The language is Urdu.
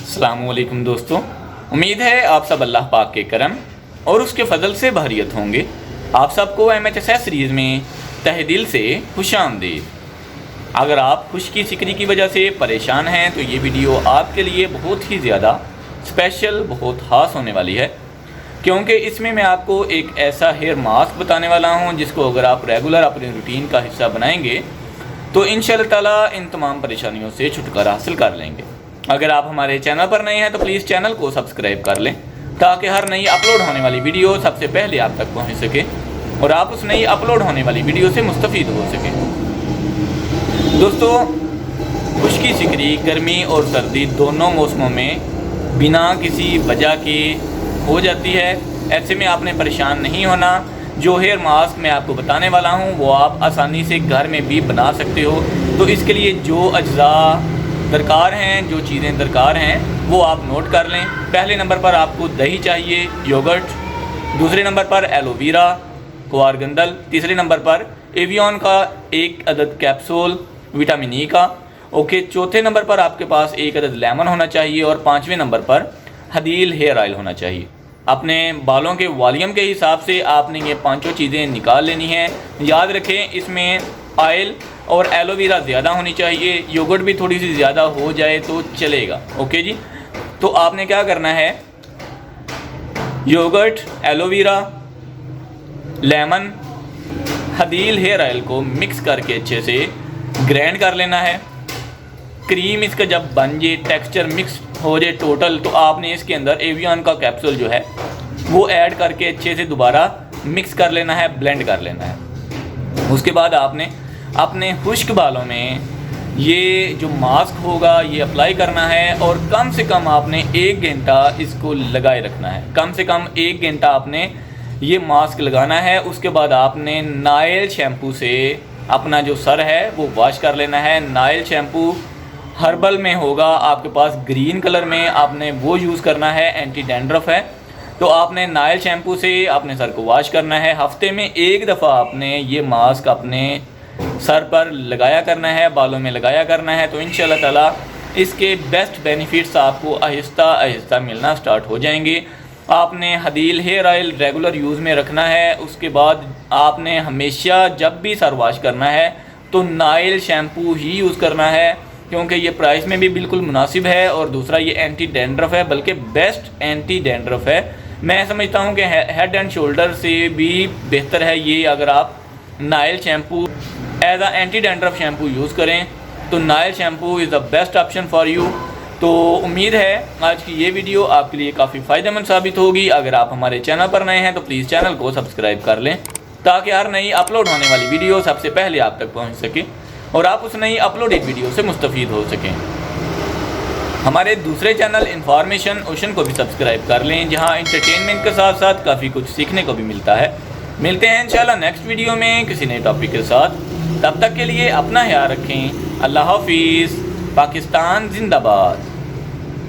السلام علیکم دوستو، امید ہے آپ سب اللہ پاک کے کرم اور اس کے فضل سے بحریت ہوں گے۔ آپ سب کو MHSS سیریز میں تہہ دل سے خوش آمدید۔ اگر آپ خشکی سکری کی وجہ سے پریشان ہیں تو یہ ویڈیو آپ کے لیے بہت ہی زیادہ اسپیشل، بہت خاص ہونے والی ہے، کیونکہ اس میں آپ کو ایک ایسا ہیئر ماسک بتانے والا ہوں جس کو اگر آپ ریگولر اپنے روٹین کا حصہ بنائیں گے تو انشاءاللہ تعالیٰ ان تمام پریشانیوں سے چھٹکارا حاصل کر لیں گے۔ اگر آپ ہمارے چینل پر نئے ہیں تو پلیز چینل کو سبسکرائب کر لیں تاکہ ہر نئی اپلوڈ ہونے والی ویڈیو سب سے پہلے آپ تک پہنچ سکے اور آپ اس نئی اپلوڈ ہونے والی ویڈیو سے مستفید ہو سکیں۔ دوستو، خشکی سکری گرمی اور سردی دونوں موسموں میں بنا کسی وجہ کے ہو جاتی ہے۔ ایسے میں آپ نے پریشان نہیں ہونا۔ جو ہیئر ماسک میں آپ کو بتانے والا ہوں وہ آپ آسانی سے گھر میں بھی بنا سکتے ہو۔ تو اس کے لیے جو اجزاء درکار ہیں، جو چیزیں درکار ہیں وہ آپ نوٹ کر لیں۔ پہلے نمبر پر آپ کو دہی چاہیے، یوگرٹ، دوسرے نمبر پر ایلو ویرا، کوارگندل، تیسرے نمبر پر ایویون کا 1 عدد کیپسول وٹامن ای کا، اوکے، چوتھے نمبر پر آپ کے پاس 1 عدد لیمن ہونا چاہیے اور 5ویں نمبر پر ہدیل ہیئر آئل ہونا چاہیے۔ اپنے بالوں کے والیوم کے حساب سے آپ نے یہ پانچوں چیزیں نکال لینی ہیں۔ یاد رکھیں اس میں آئل اور ایلو ویرا زیادہ ہونی چاہیے، یوگرٹ بھی تھوڑی سی زیادہ ہو جائے تو چلے گا، اوکے جی۔ تو آپ نے کیا کرنا ہے، یوگرٹ، ایلو ویرا، لیمن، ہدیل ہیئر آئل کو مکس کر کے اچھے سے گرینڈ کر لینا ہے۔ کریم اس کا جب بن جائے، ٹیکسچر مکس ہو جائے ٹوٹل، تو آپ نے اس کے اندر ایویون کا کیپسول جو ہے وہ ایڈ کر کے اچھے سے دوبارہ مکس کر لینا ہے، بلینڈ کر لینا ہے۔ اس کے بعد آپ نے اپنے خشک بالوں میں یہ جو ماسک ہوگا یہ اپلائی کرنا ہے اور کم سے کم آپ نے 1 گھنٹہ اس کو لگائے رکھنا ہے۔ کم سے کم 1 گھنٹہ آپ نے یہ ماسک لگانا ہے۔ اس کے بعد آپ نے نائل شیمپو سے اپنا جو سر ہے وہ واش کر لینا ہے۔ نائل شیمپو ہربل میں ہوگا آپ کے پاس، گرین کلر میں آپ نے وہ یوز کرنا ہے، اینٹی ڈینڈرف ہے۔ تو آپ نے نائل شیمپو سے اپنے سر کو واش کرنا ہے۔ ہفتے میں 1 دفعہ آپ نے یہ ماسک اپنے سر پر لگایا کرنا ہے، بالوں میں لگایا کرنا ہے، تو انشاءاللہ تعالیٰ اس کے بیسٹ بینیفٹس آپ کو آہستہ آہستہ ملنا سٹارٹ ہو جائیں گے۔ آپ نے ہدیل ہیئر آئل ریگولر یوز میں رکھنا ہے۔ اس کے بعد آپ نے ہمیشہ جب بھی سر واش کرنا ہے تو نائل شیمپو ہی یوز کرنا ہے، کیونکہ یہ پرائس میں بھی بالکل مناسب ہے اور دوسرا یہ اینٹی ڈینڈرف ہے، بلکہ بیسٹ اینٹی ڈینڈرف ہے۔ میں سمجھتا ہوں کہ ہیڈ اینڈ شولڈر سے بھی بہتر ہے یہ اگر آپ Nyle shampoo as a anti dandruff shampoo use کریں تو Nyle shampoo is the best option for you. تو امید ہے آج کی یہ ویڈیو آپ کے لیے کافی فائدہ مند ثابت ہوگی۔ اگر آپ ہمارے چینل پر نئے ہیں تو پلیز چینل کو سبسکرائب کر لیں تاکہ ہر نئی اپلوڈ ہونے والی ویڈیو سب سے پہلے آپ تک پہنچ سکے اور آپ اس نئی اپلوڈیڈ ویڈیو سے مستفید ہو سکیں۔ ہمارے دوسرے چینل انفارمیشن اوشن کو بھی سبسکرائب کر لیں، جہاں انٹرٹینمنٹ کے ساتھ ساتھ کافی کچھ سیکھنے کو بھی ملتا ہے۔ ملتے ہیں انشاءاللہ نیکسٹ ویڈیو میں کسی نئے ٹاپک کے ساتھ۔ تب تک کے لیے اپنا خیال رکھیں۔ اللہ حافظ۔ پاکستان زندہ باد۔